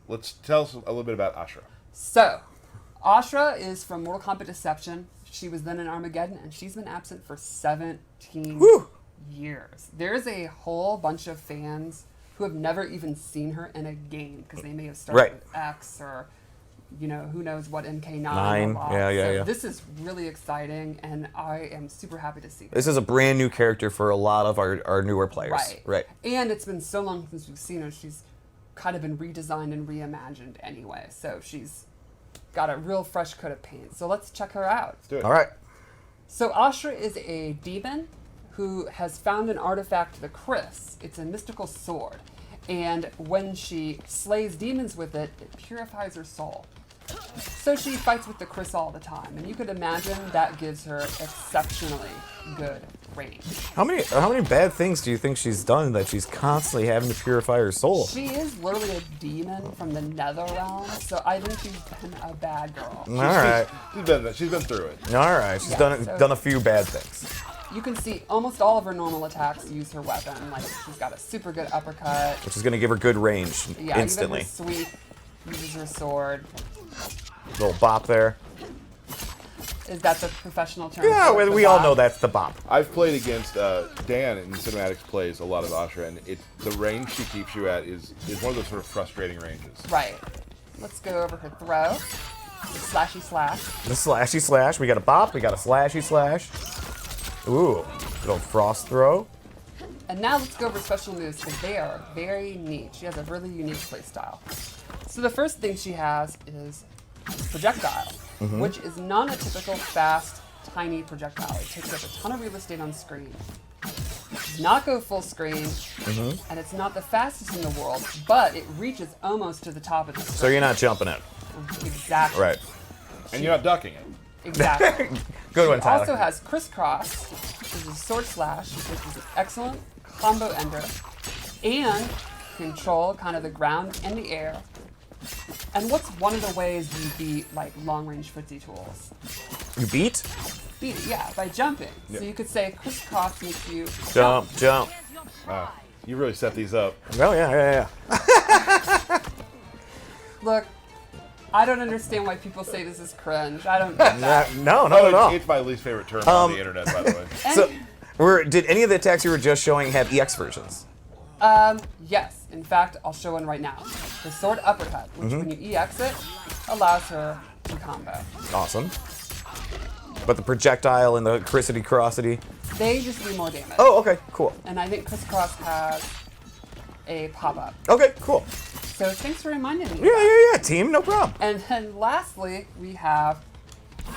let's tell us a little bit about Ashrah. So, Ashrah is from Mortal Kombat Deception. She was then in Armageddon, and she's been absent for 17 years. There's a whole bunch of fans who have never even seen her in a game because they may have started with X or, who knows what MK9. Yeah. This is really exciting, and I am super happy to see her. This is a brand new character for a lot of our newer players. Right. And it's been so long since we've seen her. She's kind of been redesigned and reimagined anyway. So she's got a real fresh coat of paint. So let's check her out. Let's do it. All right. So Ashrah is a demon who has found an artifact, the Chris. It's a mystical sword. And when she slays demons with it, it purifies her soul. So she fights with the Chris all the time. And you could imagine that gives her exceptionally good range. How many bad things do you think she's done that she's constantly having to purify her soul? She is literally a demon from the nether realm, so I think she's been a bad girl. All right. She's been through it. All right. She's done a few bad things. You can see almost all of her normal attacks use her weapon. Like, she's got a super good uppercut. Which is going to give her good range instantly. Even her sweep uses her sword. Little bop there. Is that the professional term? Yeah, we all know that's the bop. I've played against Dan in Cinematics plays a lot of Ashrah, and the range she keeps you at is one of those sort of frustrating ranges. Right. Let's go over her throw. The slashy slash. The slashy slash. We got a bop. We got a slashy slash. Ooh, little frost throw. And now let's go over special moves because they are very neat. She has a really unique playstyle. So the first thing she has is projectile, which is not a typical fast, tiny projectile. It takes up a ton of real estate on screen. It does not go full screen, and it's not the fastest in the world, but it reaches almost to the top of the screen. So you're not jumping it. Exactly. Right. And you're not ducking it. Exactly. Good one, Tyler. Also has crisscross, which is a sword slash, which is an excellent combo ender, and control kind of the ground and the air. And what's one of the ways you beat like long-range footsie tools? You beat? Beat it, yeah, by jumping. So you could say crisscross makes you Jump. You really set these up. Oh yeah. Look, I don't understand why people say this is cringe. I don't get that. No, not at all. It's my least favorite term on the internet, by the way. So, did any of the attacks you were just showing have EX versions? Yes. In fact, I'll show one right now. The sword uppercut, which when you EX it, allows her to combo. Awesome. But the projectile and the crossity, they just do more damage. Oh, okay, cool. And I think crisscross has a pop-up. Okay, cool. So thanks for reminding me. Yeah, team, no problem. And then lastly, we have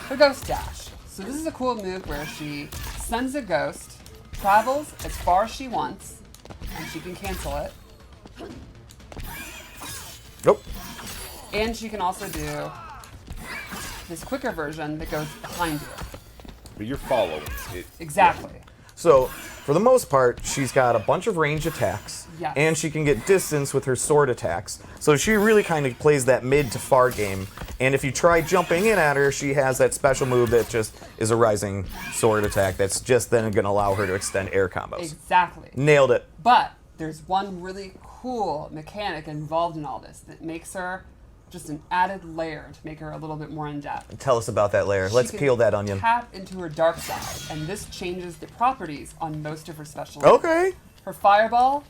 the ghost dash. So this is a cool move where she sends a ghost, travels as far as she wants, and she can cancel it. Nope. And she can also do this quicker version that goes behind you. But you're following it. Exactly. So, for the most part, she's got a bunch of range attacks, Yes. and she can get distance with her sword attacks. So she really kind of plays that mid to far game. And if you try jumping in at her, she has that special move that just is a rising sword attack that's just then going to allow her to extend air combos. Exactly. Nailed it. But there's one really cool mechanic involved in all this that makes her just an added layer to make her a little bit more in-depth. Tell us about that layer. Let's She peel can that onion. Tap into her dark side, and this changes the properties on most of her special moves. Okay. Her fireball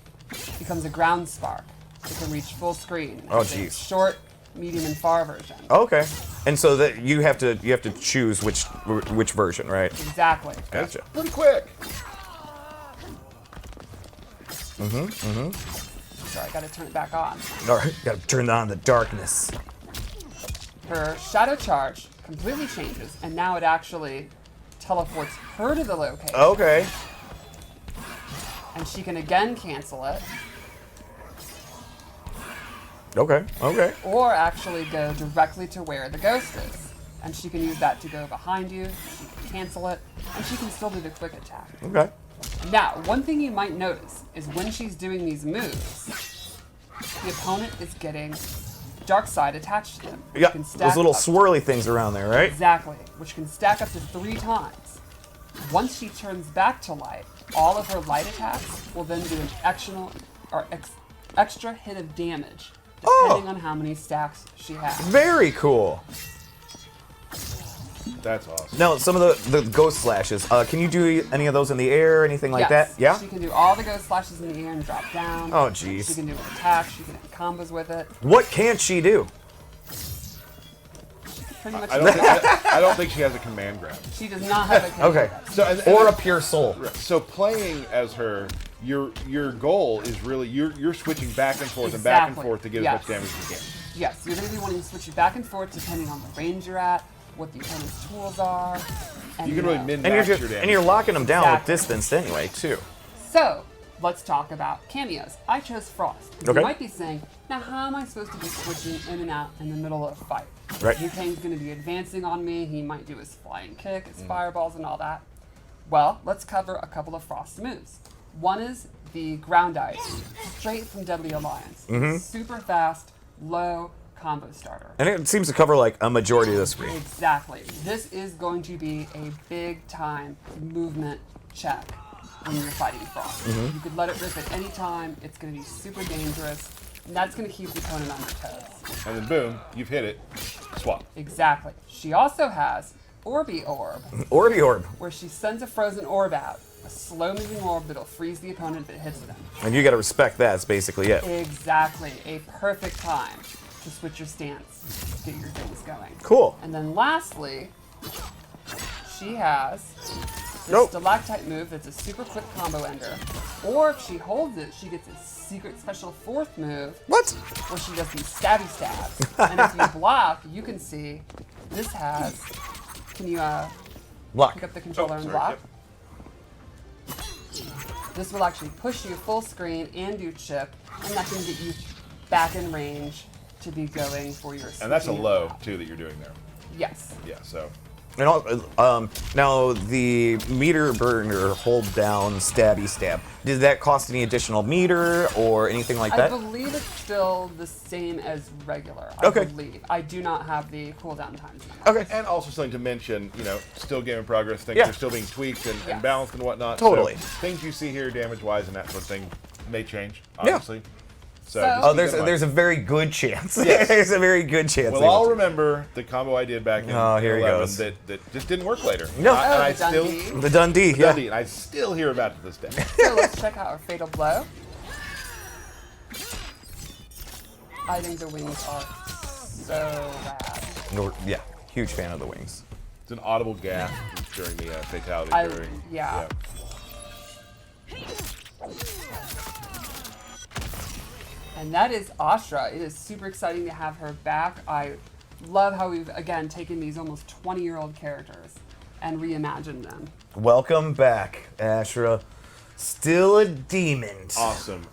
becomes a ground spark. It can reach full screen. Oh, It's a geez. short, medium, and far version. Okay. And so that you have to choose which version, right? Exactly. Gotcha. Pretty quick. Sorry, I gotta turn it back on. All right, gotta turn on the darkness. Her shadow charge completely changes, and now it actually teleports her to the location. Okay. And she can again cancel it, Okay. or actually go directly to where the ghost is. And she can use that to go behind you, she can cancel it, and she can still do the quick attack. Okay. Now, one thing you might notice is when she's doing these moves, the opponent is getting dark side attached to them. Yeah, It can those stack little up- swirly things around there, right? Exactly, which can stack up to 3 times. Once she turns back to light, all of her light attacks will then do an extra hit of damage depending on how many stacks she has. Very cool. That's awesome. Now, some of the ghost slashes. Can you do any of those in the air, anything like Yes, that? Yeah. She can do all the ghost slashes in the air and drop down. Oh, jeez. She can do attacks. She can have combos with it. What can't she do? Pretty much. I don't think she has a command grab. She does not have a Okay. So, Or a pure soul. So playing as her, your goal is really you're switching back and forth and back and Exactly. forth to get Yes. as much damage as you can. Yes, you're going to be wanting to switch it back and forth depending on the range you're at, what the opponent's tools are. And, You can really min max your damage. And you're locking them down Exactly. with distance anyway, too. So, let's talk about cameos. I chose Frost. Okay. You might be saying, now how am I supposed to be switching in and out in the middle of a fight? Right. Your Kane's going to be advancing on me. He might do his flying kick, his fireballs, and all that. Well, let's cover a couple of Frost moves. One is the ground ice, straight from Deadly Alliance. Super fast, low combo starter. And it seems to cover like a majority of the screen. Exactly. This is going to be a big time movement check when you're fighting Frost. You could let it rip at any time. It's going to be super dangerous. And that's going to keep the opponent on their toes. And then boom, you've hit it. Swap. Exactly. She also has Orby Orb, Orby Orb. where she sends a frozen orb out. A slow-moving orb that'll freeze the opponent if it hits them. And you gotta respect that, that's basically it. Exactly. A perfect time to switch your stance, get your things going. Cool. And then lastly, she has this Nope. stalactite move that's a super quick combo ender. Or if she holds it, she gets a secret special fourth move What? where she does these stabby stabs. And if you block, you can see this has. Can you Block. pick up the controller and sorry, block? yep. This will actually push you full screen and do chip, and that can get you back in range to be going for your. And that's a switching low out. too that you're doing there. Yes. Yeah. So And now the meter burner hold down stabby stab. Did that cost any additional meter or anything like I that? believe it's still the same as regular. Okay. I believe. I do not have the cooldown times. in that. Okay. and also something to mention, still game in progress. Things Yeah. are still being tweaked and Yes. balanced and whatnot. Totally. So things you see here, damage-wise and that sort of thing, may change. Obviously. So, So- just Oh, keep there's that in there's a mind. very good chance. Yes. There's a very good chance. We'll they all will. remember the combo I did back in Oh, here he 11 goes. that just didn't work later. No. And Oh, I the still Dundee. The Dundee. Yeah. Dundee, and I still hear about it to this day. So let's check out our fatal blow. I think the wings are so bad. Yeah. Huge fan of the wings. It's an audible gasp during the fatality. Yeah. And that is Ashrah. It is super exciting to have her back. I love how we've, again, taken these almost 20-year-old characters and reimagined them. Welcome back, Ashrah. Still a demon. Awesome.